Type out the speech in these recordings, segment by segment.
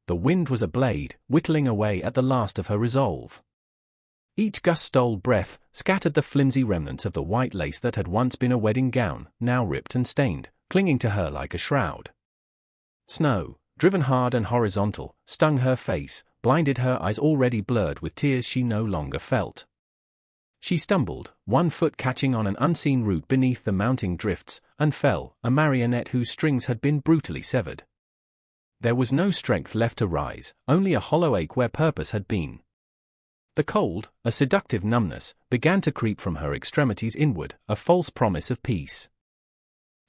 The wind was a blade, whittling away at the last of her resolve. Each gust stole breath, scattered the flimsy remnants of the white lace that had once been a wedding gown, now ripped and stained, clinging to her like a shroud. Snow, driven hard and horizontal, stung her face, blinded her eyes already blurred with tears she no longer felt. She stumbled, one foot catching on an unseen root beneath the mounting drifts, and fell, a marionette whose strings had been brutally severed. There was no strength left to rise, only a hollow ache where purpose had been. The cold, a seductive numbness, began to creep from her extremities inward, a false promise of peace.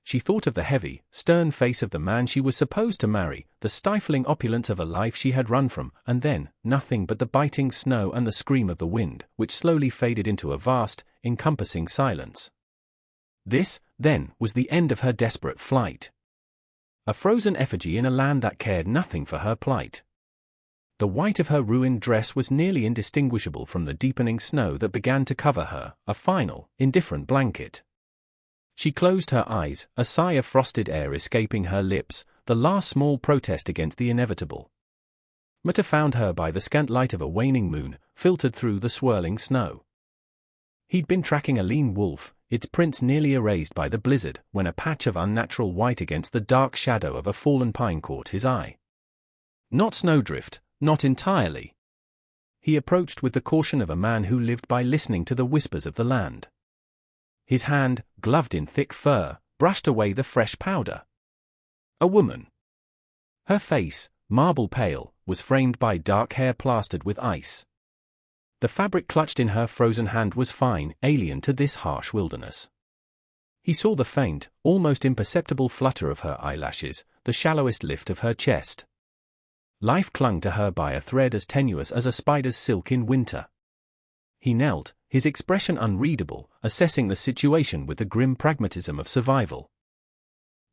She thought of the heavy, stern face of the man she was supposed to marry, the stifling opulence of a life she had run from, and then, nothing but the biting snow and the scream of the wind, which slowly faded into a vast, encompassing silence. This, then, was the end of her desperate flight. A frozen effigy in a land that cared nothing for her plight. The white of her ruined dress was nearly indistinguishable from the deepening snow that began to cover her, a final, indifferent blanket. She closed her eyes, a sigh of frosted air escaping her lips, the last small protest against the inevitable. Mata found her by the scant light of a waning moon, filtered through the swirling snow. He'd been tracking a lean wolf, its prints nearly erased by the blizzard, when a patch of unnatural white against the dark shadow of a fallen pine caught his eye. Not snowdrift, not entirely. He approached with the caution of a man who lived by listening to the whispers of the land. His hand, gloved in thick fur, brushed away the fresh powder. A woman. Her face, marble pale, was framed by dark hair plastered with ice. The fabric clutched in her frozen hand was fine, alien to this harsh wilderness. He saw the faint, almost imperceptible flutter of her eyelashes, the shallowest lift of her chest. Life clung to her by a thread as tenuous as a spider's silk in winter. He knelt, his expression unreadable, assessing the situation with the grim pragmatism of survival.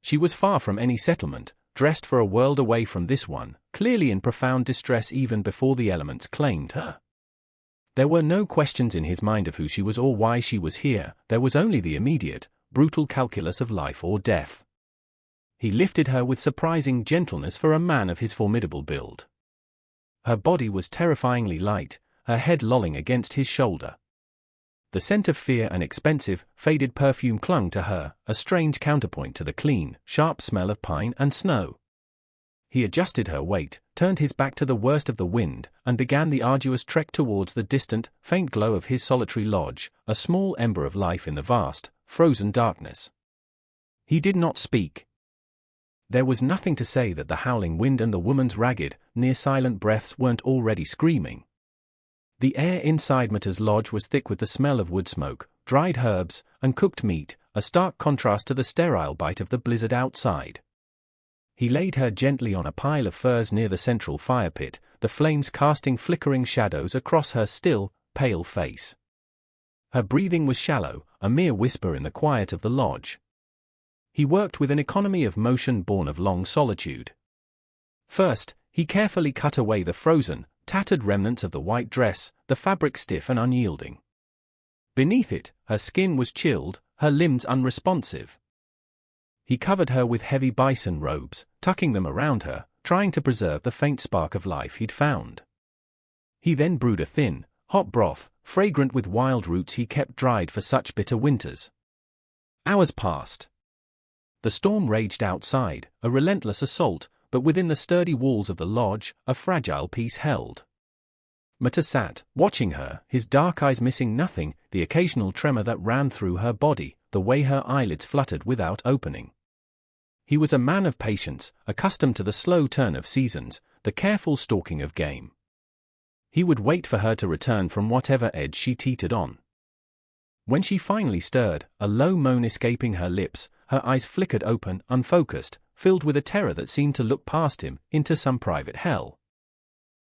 She was far from any settlement, dressed for a world away from this one, clearly in profound distress even before the elements claimed her. There were no questions in his mind of who she was or why she was here, there was only the immediate, brutal calculus of life or death. He lifted her with surprising gentleness for a man of his formidable build. Her body was terrifyingly light, her head lolling against his shoulder. The scent of fear and expensive, faded perfume clung to her, a strange counterpoint to the clean, sharp smell of pine and snow. He adjusted her weight, turned his back to the worst of the wind, and began the arduous trek towards the distant, faint glow of his solitary lodge, a small ember of life in the vast, frozen darkness. He did not speak. There was nothing to say that the howling wind and the woman's ragged, near-silent breaths weren't already screaming. The air inside Mata's lodge was thick with the smell of wood smoke, dried herbs, and cooked meat, a stark contrast to the sterile bite of the blizzard outside. He laid her gently on a pile of furs near the central fire pit, the flames casting flickering shadows across her still, pale face. Her breathing was shallow, a mere whisper in the quiet of the lodge. He worked with an economy of motion born of long solitude. First, he carefully cut away the frozen, tattered remnants of the white dress, the fabric stiff and unyielding. Beneath it, her skin was chilled, her limbs unresponsive. He covered her with heavy bison robes, tucking them around her, trying to preserve the faint spark of life he'd found. He then brewed a thin, hot broth, fragrant with wild roots he kept dried for such bitter winters. Hours passed. The storm raged outside, a relentless assault, but within the sturdy walls of the lodge, a fragile peace held. Mata sat, watching her, his dark eyes missing nothing, the occasional tremor that ran through her body, the way her eyelids fluttered without opening. He was a man of patience, accustomed to the slow turn of seasons, the careful stalking of game. He would wait for her to return from whatever edge she teetered on. When she finally stirred, a low moan escaping her lips, her eyes flickered open, unfocused, filled with a terror that seemed to look past him, into some private hell.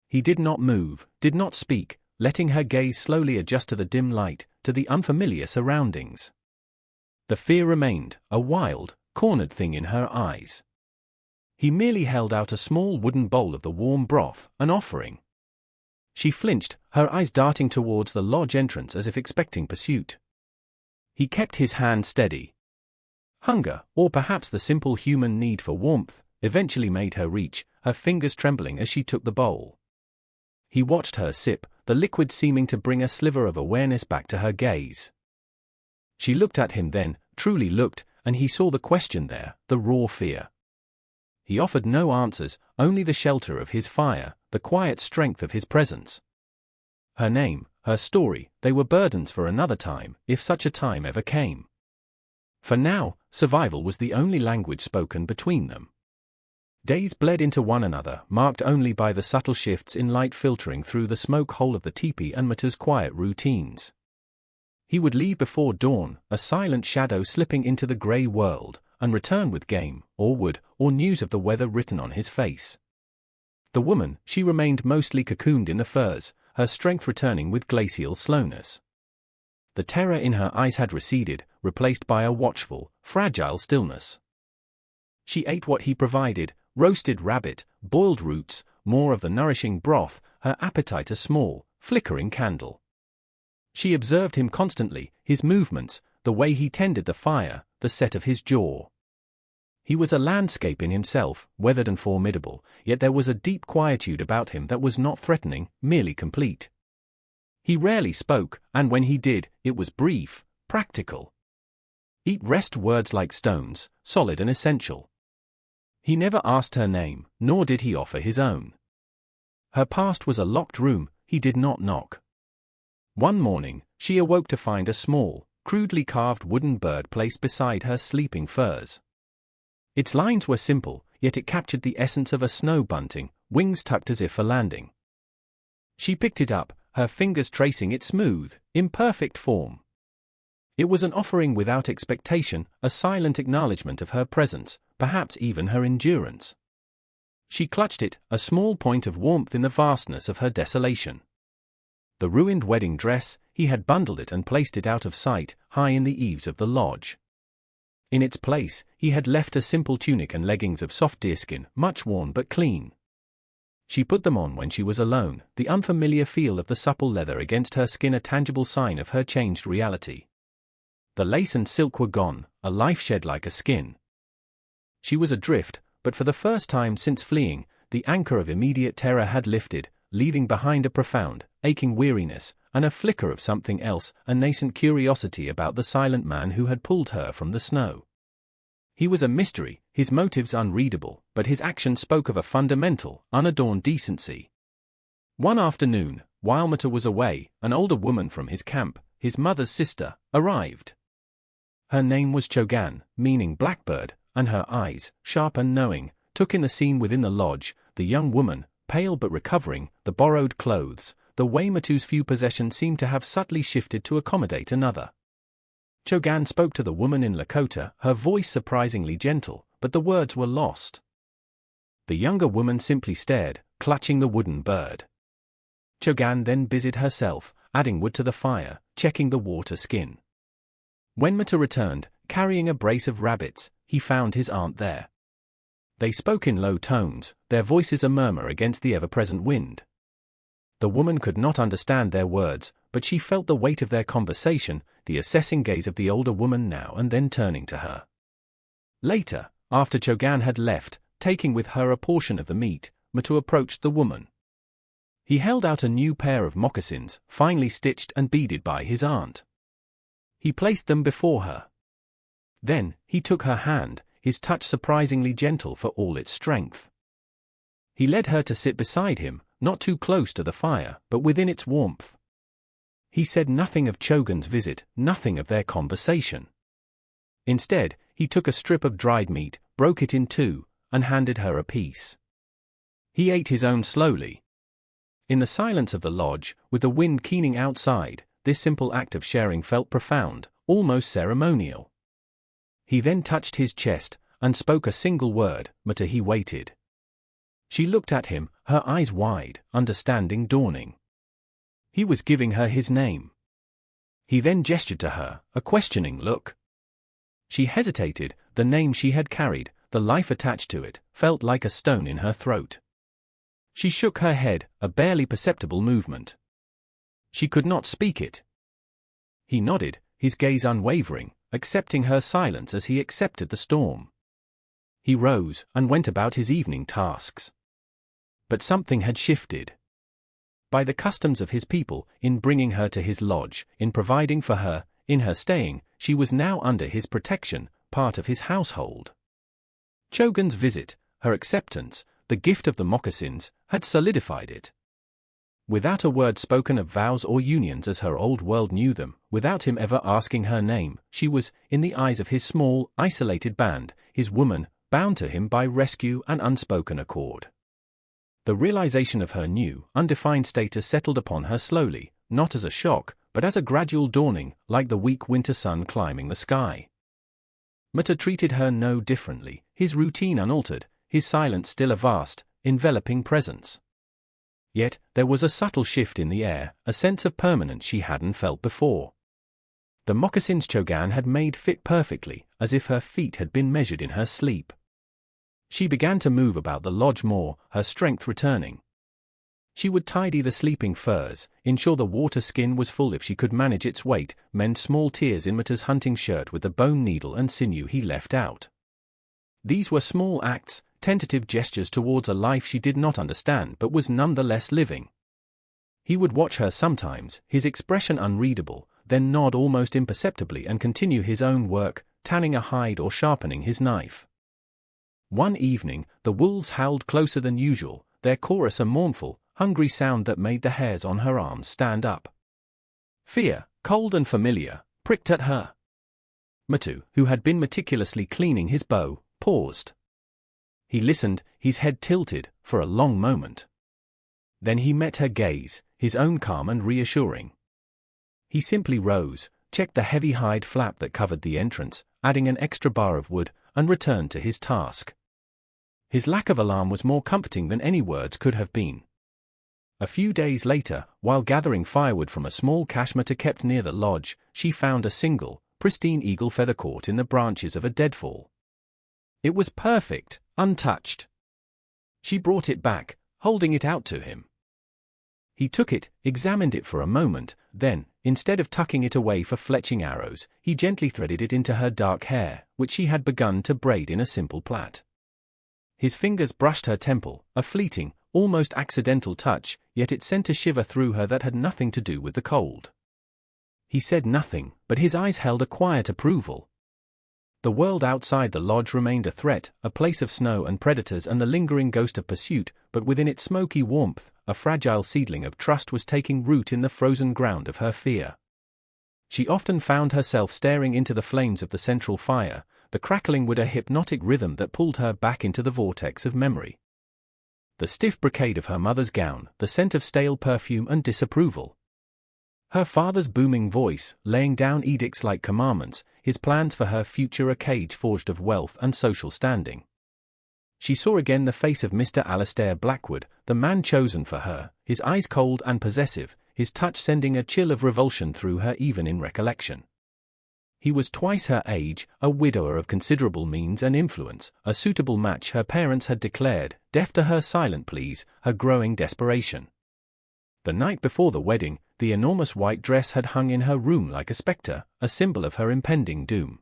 He did not move, did not speak, letting her gaze slowly adjust to the dim light, to the unfamiliar surroundings. The fear remained, a wild, cornered thing in her eyes. He merely held out a small wooden bowl of the warm broth, an offering. She flinched, her eyes darting towards the lodge entrance as if expecting pursuit. He kept his hand steady. Hunger, or perhaps the simple human need for warmth, eventually made her reach, her fingers trembling as she took the bowl. He watched her sip, the liquid seeming to bring a sliver of awareness back to her gaze. She looked at him then, truly looked, and he saw the question there, the raw fear. He offered no answers, only the shelter of his fire, the quiet strength of his presence. Her name, her story, they were burdens for another time, if such a time ever came. For now, survival was the only language spoken between them. Days bled into one another, marked only by the subtle shifts in light filtering through the smoke hole of the teepee and Muta's quiet routines. He would leave before dawn, a silent shadow slipping into the grey world, and return with game, or wood, or news of the weather written on his face. The woman, she remained mostly cocooned in the furs, her strength returning with glacial slowness. The terror in her eyes had receded, replaced by a watchful, fragile stillness. She ate what he provided, roasted rabbit, boiled roots, more of the nourishing broth, her appetite a small, flickering candle. She observed him constantly, his movements, the way he tended the fire, the set of his jaw. He was a landscape in himself, weathered and formidable, yet there was a deep quietude about him that was not threatening, merely complete. He rarely spoke, and when he did, it was brief, practical. Eat rest words like stones, solid and essential. He never asked her name, nor did he offer his own. Her past was a locked room, he did not knock. One morning, she awoke to find a small, crudely carved wooden bird placed beside her sleeping furs. Its lines were simple, yet it captured the essence of a snow bunting, wings tucked as if for landing. She picked it up, her fingers tracing its smooth, imperfect form. It was an offering without expectation, a silent acknowledgement of her presence, perhaps even her endurance. She clutched it, a small point of warmth in the vastness of her desolation. The ruined wedding dress, he had bundled it and placed it out of sight, high in the eaves of the lodge. In its place, he had left a simple tunic and leggings of soft deerskin, much worn but clean. She put them on when she was alone, the unfamiliar feel of the supple leather against her skin a tangible sign of her changed reality. The lace and silk were gone, a life shed like a skin. She was adrift, but for the first time since fleeing, the anchor of immediate terror had lifted, leaving behind a profound, aching weariness, and a flicker of something else, a nascent curiosity about the silent man who had pulled her from the snow. He was a mystery, his motives unreadable, but his actions spoke of a fundamental, unadorned decency. One afternoon, while Muta was away, an older woman from his camp, his mother's sister, arrived. Her name was Chogan, meaning blackbird, and her eyes, sharp and knowing, took in the scene within the lodge, the young woman, pale but recovering, the borrowed clothes, the way Matu's few possessions seemed to have subtly shifted to accommodate another. Chogan spoke to the woman in Lakota, her voice surprisingly gentle, but the words were lost. The younger woman simply stared, clutching the wooden bird. Chogan then busied herself, adding wood to the fire, checking the water skin. When Muta returned, carrying a brace of rabbits, he found his aunt there. They spoke in low tones, their voices a murmur against the ever-present wind. The woman could not understand their words, but she felt the weight of their conversation, the assessing gaze of the older woman now and then turning to her. Later, after Chogan had left, taking with her a portion of the meat, Muta approached the woman. He held out a new pair of moccasins, finely stitched and beaded by his aunt. He placed them before her. Then, he took her hand, his touch surprisingly gentle for all its strength. He led her to sit beside him, not too close to the fire, but within its warmth. He said nothing of Chogan's visit, nothing of their conversation. Instead, he took a strip of dried meat, broke it in two, and handed her a piece. He ate his own slowly. In the silence of the lodge, with the wind keening outside, this simple act of sharing felt profound, almost ceremonial. He then touched his chest, and spoke a single word, Muta. He waited. She looked at him, her eyes wide, understanding dawning. He was giving her his name. He then gestured to her, a questioning look. She hesitated, the name she had carried, the life attached to it, felt like a stone in her throat. She shook her head, a barely perceptible movement. She could not speak it. He nodded, his gaze unwavering, accepting her silence as he accepted the storm. He rose and went about his evening tasks. But something had shifted. By the customs of his people, in bringing her to his lodge, in providing for her, in her staying, she was now under his protection, part of his household. Chogun's visit, her acceptance, the gift of the moccasins, had solidified it. Without a word spoken of vows or unions as her old world knew them, without him ever asking her name, she was, in the eyes of his small, isolated band, his woman, bound to him by rescue and unspoken accord. The realization of her new, undefined status settled upon her slowly, not as a shock, but as a gradual dawning, like the weak winter sun climbing the sky. Mutu treated her no differently, his routine unaltered, his silence still a vast, enveloping presence. Yet, there was a subtle shift in the air, a sense of permanence she hadn't felt before. The moccasins Chogun had made fit perfectly, as if her feet had been measured in her sleep. She began to move about the lodge more, her strength returning. She would tidy the sleeping furs, ensure the water skin was full if she could manage its weight, mend small tears in Mutu's hunting shirt with the bone needle and sinew he left out. These were small acts, tentative gestures towards a life she did not understand but was nonetheless living. He would watch her sometimes, his expression unreadable, then nod almost imperceptibly and continue his own work, tanning a hide or sharpening his knife. One evening, the wolves howled closer than usual, their chorus a mournful, hungry sound that made the hairs on her arms stand up. Fear, cold and familiar, pricked at her. Mutu, who had been meticulously cleaning his bow, paused. He listened, his head tilted, for a long moment. Then he met her gaze, his own calm and reassuring. He simply rose, checked the heavy hide flap that covered the entrance, adding an extra bar of wood, and returned to his task. His lack of alarm was more comforting than any words could have been. A few days later, while gathering firewood from a small cache Mutu kept near the lodge, she found a single, pristine eagle feather caught in the branches of a deadfall. It was perfect, untouched. She brought it back, holding it out to him. He took it, examined it for a moment, then, instead of tucking it away for fletching arrows, he gently threaded it into her dark hair, which she had begun to braid in a simple plait. His fingers brushed her temple, a fleeting, almost accidental touch, yet it sent a shiver through her that had nothing to do with the cold. He said nothing, but his eyes held a quiet approval. The world outside the lodge remained a threat, a place of snow and predators and the lingering ghost of pursuit, but within its smoky warmth, a fragile seedling of trust was taking root in the frozen ground of her fear. She often found herself staring into the flames of the central fire, the crackling with a hypnotic rhythm that pulled her back into the vortex of memory. The stiff brocade of her mother's gown, the scent of stale perfume and disapproval. Her father's booming voice, laying down edicts like commandments, his plans for her future a cage forged of wealth and social standing. She saw again the face of Mr. Alastair Blackwood, the man chosen for her, his eyes cold and possessive, his touch sending a chill of revulsion through her even in recollection. He was twice her age, a widower of considerable means and influence, a suitable match her parents had declared, deaf to her silent pleas, her growing desperation. The night before the wedding, the enormous white dress had hung in her room like a spectre, a symbol of her impending doom.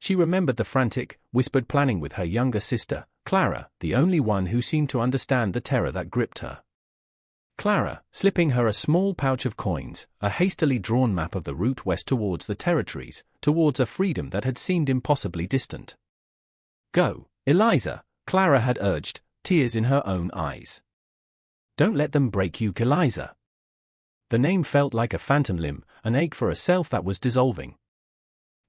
She remembered the frantic, whispered planning with her younger sister, Clara, the only one who seemed to understand the terror that gripped her. Clara, slipping her a small pouch of coins, a hastily drawn map of the route west towards the territories, towards a freedom that had seemed impossibly distant. "Go, Eliza," Clara had urged, tears in her own eyes. "Don't let them break you, Eliza." The name felt like a phantom limb, an ache for a self that was dissolving.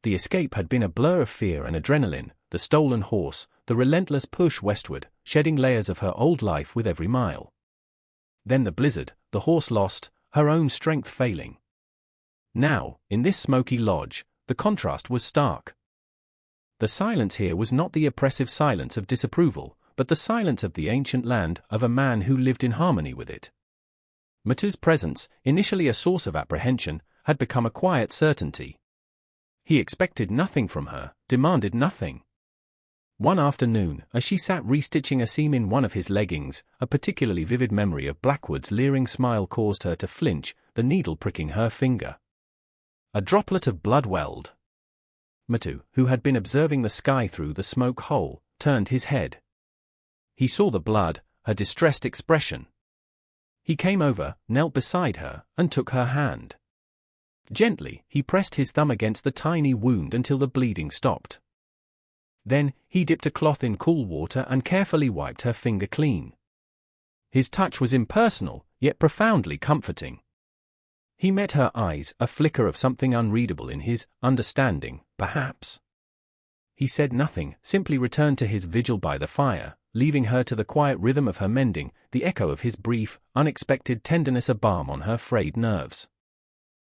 The escape had been a blur of fear and adrenaline, the stolen horse, the relentless push westward, shedding layers of her old life with every mile. Then the blizzard, the horse lost, her own strength failing. Now, in this smoky lodge, the contrast was stark. The silence here was not the oppressive silence of disapproval, but the silence of the ancient land, of a man who lived in harmony with it. Mutu's presence, initially a source of apprehension, had become a quiet certainty. He expected nothing from her, demanded nothing. One afternoon, as she sat restitching a seam in one of his leggings, a particularly vivid memory of Blackwood's leering smile caused her to flinch, the needle pricking her finger. A droplet of blood welled. Mutu, who had been observing the sky through the smoke hole, turned his head. He saw the blood, her distressed expression. He came over, knelt beside her, and took her hand. Gently, he pressed his thumb against the tiny wound until the bleeding stopped. Then, he dipped a cloth in cool water and carefully wiped her finger clean. His touch was impersonal, yet profoundly comforting. He met her eyes, a flicker of something unreadable in his, understanding, perhaps. He said nothing, simply returned to his vigil by the fire, leaving her to the quiet rhythm of her mending, the echo of his brief, unexpected tenderness a balm on her frayed nerves.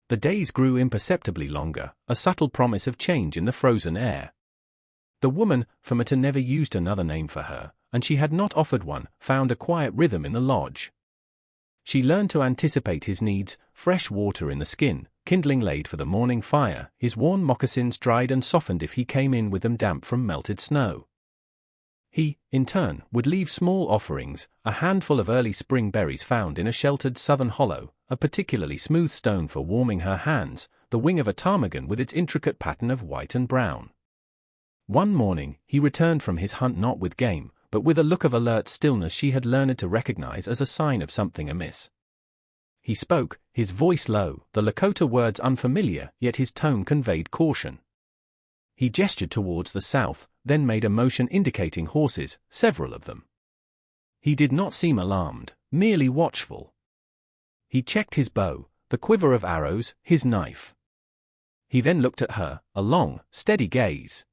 The days grew imperceptibly longer, a subtle promise of change in the frozen air. The woman, Famata never used another name for her, and she had not offered one, found a quiet rhythm in the lodge. She learned to anticipate his needs, fresh water in the skin, kindling laid for the morning fire, his worn moccasins dried and softened if he came in with them damp from melted snow. He, in turn, would leave small offerings, a handful of early spring berries found in a sheltered southern hollow, a particularly smooth stone for warming her hands, the wing of a ptarmigan with its intricate pattern of white and brown. One morning, he returned from his hunt not with game, but with a look of alert stillness she had learned to recognize as a sign of something amiss. He spoke, his voice low, the Lakota words unfamiliar, yet his tone conveyed caution. He gestured towards the south, then made a motion indicating horses, several of them. He did not seem alarmed, merely watchful. He checked his bow, the quiver of arrows, his knife. He then looked at her, a long, steady gaze.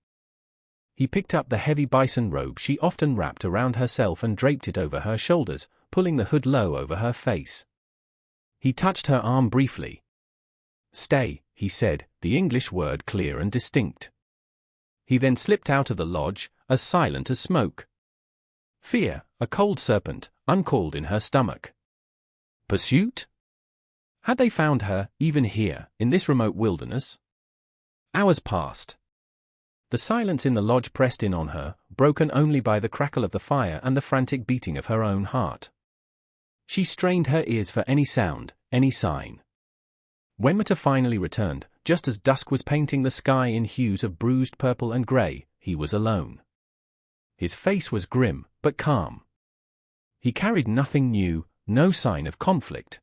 He picked up the heavy bison robe she often wrapped around herself and draped it over her shoulders, pulling the hood low over her face. He touched her arm briefly. "Stay," he said, the English word clear and distinct. He then slipped out of the lodge, as silent as smoke. Fear, a cold serpent, uncalled in her stomach. Pursuit? Had they found her, even here, in this remote wilderness? Hours passed. The silence in the lodge pressed in on her, broken only by the crackle of the fire and the frantic beating of her own heart. She strained her ears for any sound, any sign. When Mata finally returned, just as dusk was painting the sky in hues of bruised purple and grey, he was alone. His face was grim, but calm. He carried nothing new, no sign of conflict.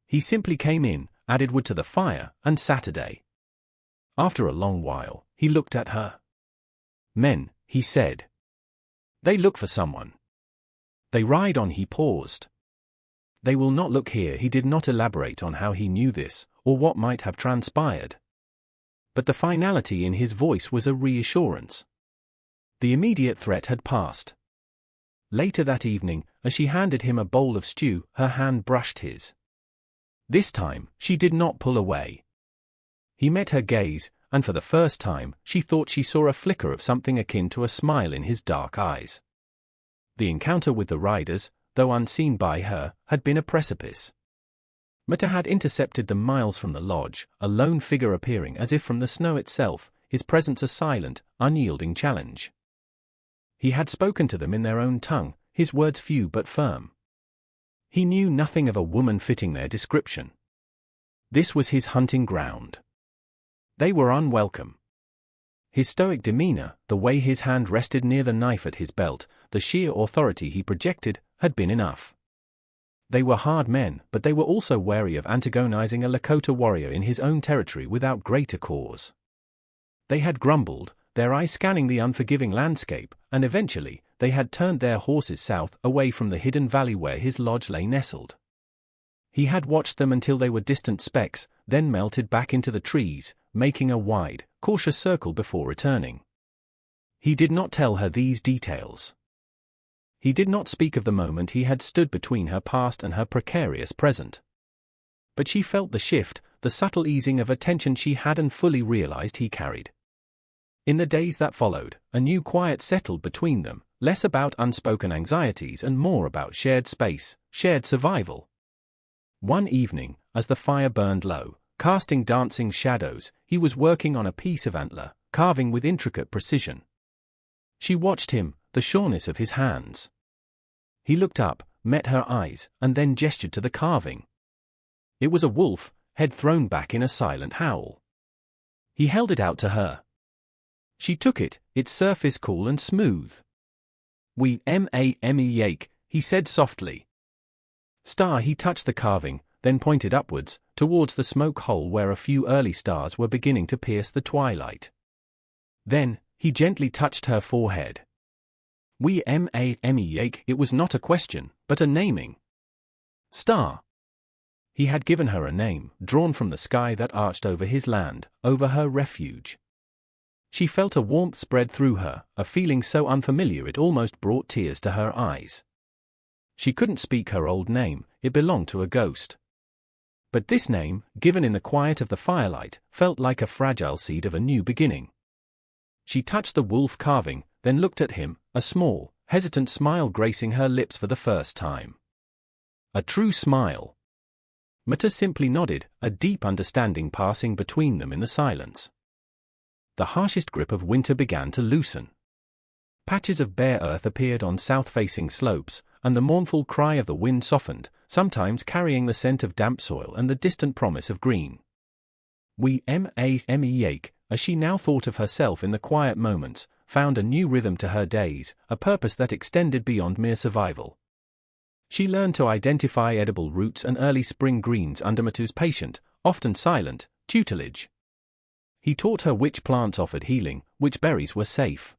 He simply came in, added wood to the fire, and Saturday. After a long while, he looked at her. "Men," he said. "They look for someone. They ride on." He paused. "They will not look here." He did not elaborate on how he knew this, or what might have transpired. But the finality in his voice was a reassurance. The immediate threat had passed. Later that evening, as she handed him a bowl of stew, her hand brushed his. This time, she did not pull away. He met her gaze, and for the first time, she thought she saw a flicker of something akin to a smile in his dark eyes. The encounter with the riders, though unseen by her, had been a precipice. Mata had intercepted them miles from the lodge, a lone figure appearing as if from the snow itself, his presence a silent, unyielding challenge. He had spoken to them in their own tongue, his words few but firm. He knew nothing of a woman fitting their description. This was his hunting ground. They were unwelcome. His stoic demeanor, the way his hand rested near the knife at his belt, the sheer authority he projected, had been enough. They were hard men, but they were also wary of antagonizing a Lakota warrior in his own territory without greater cause. They had grumbled, their eyes scanning the unforgiving landscape, and eventually, they had turned their horses south, away from the hidden valley where his lodge lay nestled. He had watched them until they were distant specks, then melted back into the trees, making a wide, cautious circle before returning. He did not tell her these details. He did not speak of the moment he had stood between her past and her precarious present. But she felt the shift, the subtle easing of a tension she hadn't fully realized he carried. In the days that followed, a new quiet settled between them, less about unspoken anxieties and more about shared space, shared survival. One evening, as the fire burned low, casting dancing shadows, he was working on a piece of antler, carving with intricate precision. She watched him, the sureness of his hands. He looked up, met her eyes, and then gestured to the carving. It was a wolf, head thrown back in a silent howl. He held it out to her. She took it, its surface cool and smooth. "We yake," he said softly. Star. He touched the carving, then pointed upwards, towards the smoke hole where a few early stars were beginning to pierce the twilight. Then, he gently touched her forehead. "We yake." It was not a question, but a naming. Star. He had given her a name, drawn from the sky that arched over his land, over her refuge. She felt a warmth spread through her, a feeling so unfamiliar it almost brought tears to her eyes. She couldn't speak her old name, it belonged to a ghost. But this name, given in the quiet of the firelight, felt like a fragile seed of a new beginning. She touched the wolf carving, then looked at him, a small, hesitant smile gracing her lips for the first time. A true smile. Mata simply nodded, a deep understanding passing between them in the silence. The harshest grip of winter began to loosen. Patches of bare earth appeared on south-facing slopes, and the mournful cry of the wind softened, sometimes carrying the scent of damp soil and the distant promise of green. We yake, as she now thought of herself in the quiet moments, found a new rhythm to her days, a purpose that extended beyond mere survival. She learned to identify edible roots and early spring greens under Matu's patient, often silent, tutelage. He taught her which plants offered healing, which berries were safe.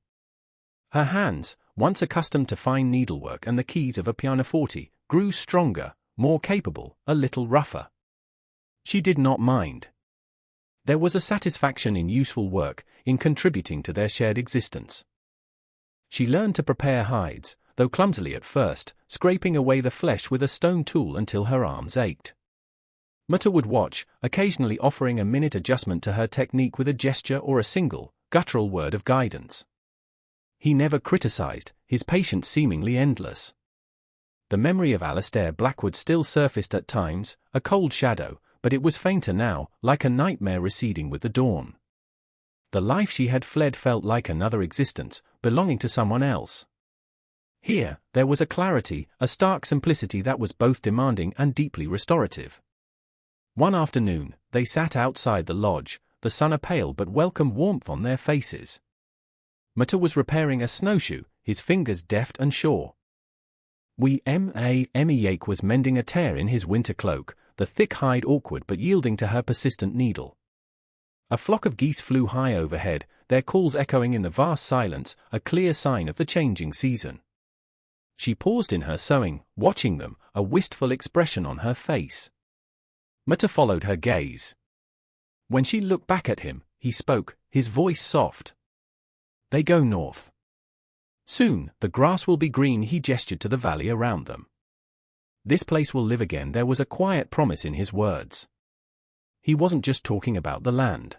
Her hands, once accustomed to fine needlework and the keys of a pianoforte, grew stronger, more capable, a little rougher. She did not mind. There was a satisfaction in useful work, in contributing to their shared existence. She learned to prepare hides, though clumsily at first, scraping away the flesh with a stone tool until her arms ached. Mutta would watch, occasionally offering a minute adjustment to her technique with a gesture or a single, guttural word of guidance. He never criticized, his patience seemingly endless. The memory of Alistair Blackwood still surfaced at times, a cold shadow, but it was fainter now, like a nightmare receding with the dawn. The life she had fled felt like another existence, belonging to someone else. Here, there was a clarity, a stark simplicity that was both demanding and deeply restorative. One afternoon, they sat outside the lodge, the sun a pale but welcome warmth on their faces. Mutta was repairing a snowshoe, his fingers deft and sure. We yake was mending a tear in his winter cloak, the thick hide awkward but yielding to her persistent needle. A flock of geese flew high overhead, their calls echoing in the vast silence, a clear sign of the changing season. She paused in her sewing, watching them, a wistful expression on her face. Mutta followed her gaze. When she looked back at him, he spoke, his voice soft. "They go north. Soon, the grass will be green." He gestured to the valley around them. "This place will live again." There was a quiet promise in his words. He wasn't just talking about the land.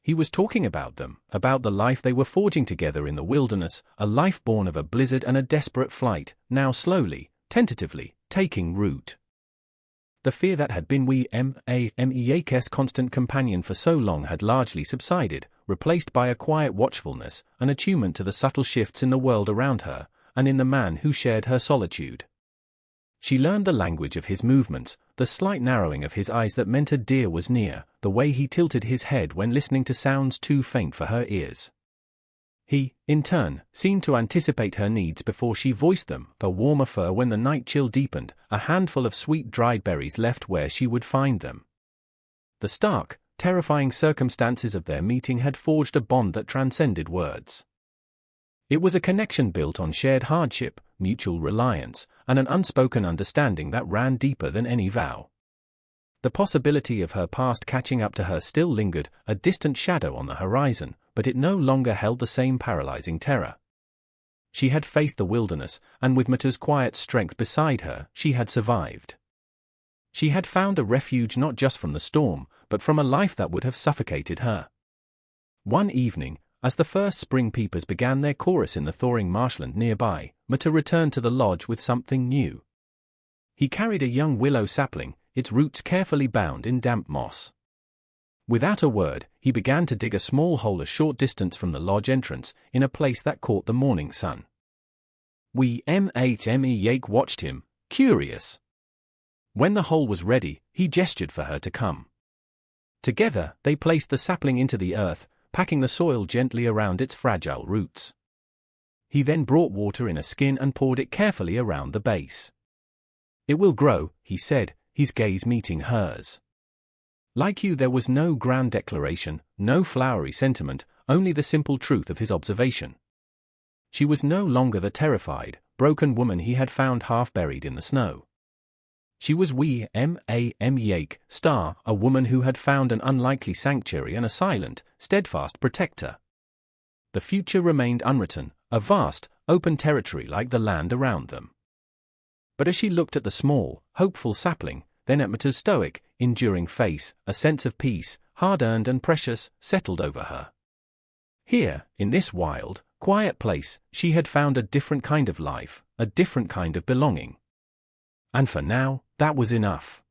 He was talking about them, about the life they were forging together in the wilderness, a life born of a blizzard and a desperate flight, now slowly, tentatively, taking root. The fear that had been yake's constant companion for so long had largely subsided, replaced by a quiet watchfulness, an attunement to the subtle shifts in the world around her, and in the man who shared her solitude. She learned the language of his movements, the slight narrowing of his eyes that meant a deer was near, the way he tilted his head when listening to sounds too faint for her ears. He, in turn, seemed to anticipate her needs before she voiced them, a warmer fur when the night chill deepened, a handful of sweet dried berries left where she would find them. The stark, terrifying circumstances of their meeting had forged a bond that transcended words. It was a connection built on shared hardship, mutual reliance, and an unspoken understanding that ran deeper than any vow. The possibility of her past catching up to her still lingered, a distant shadow on the horizon, but it no longer held the same paralyzing terror. She had faced the wilderness, and with Mata's quiet strength beside her, she had survived. She had found a refuge not just from the storm, but from a life that would have suffocated her. One evening, as the first spring peepers began their chorus in the thawing marshland nearby, Mata returned to the lodge with something new. He carried a young willow sapling, its roots carefully bound in damp moss. Without a word, he began to dig a small hole a short distance from the lodge entrance, in a place that caught the morning sun. We yake watched him, curious. When the hole was ready, he gestured for her to come. Together, they placed the sapling into the earth, packing the soil gently around its fragile roots. He then brought water in a skin and poured it carefully around the base. "It will grow," he said, his gaze meeting hers. Like you, there was no grand declaration, no flowery sentiment, only the simple truth of his observation. She was no longer the terrified, broken woman he had found half buried in the snow. She was a woman who had found an unlikely sanctuary and a silent, steadfast protector. The future remained unwritten, a vast, open territory like the land around them. But as she looked at the small, hopeful sapling, then at Mata's stoic, enduring face, a sense of peace, hard-earned and precious, settled over her. Here, in this wild, quiet place, she had found a different kind of life, a different kind of belonging. And for now, that was enough.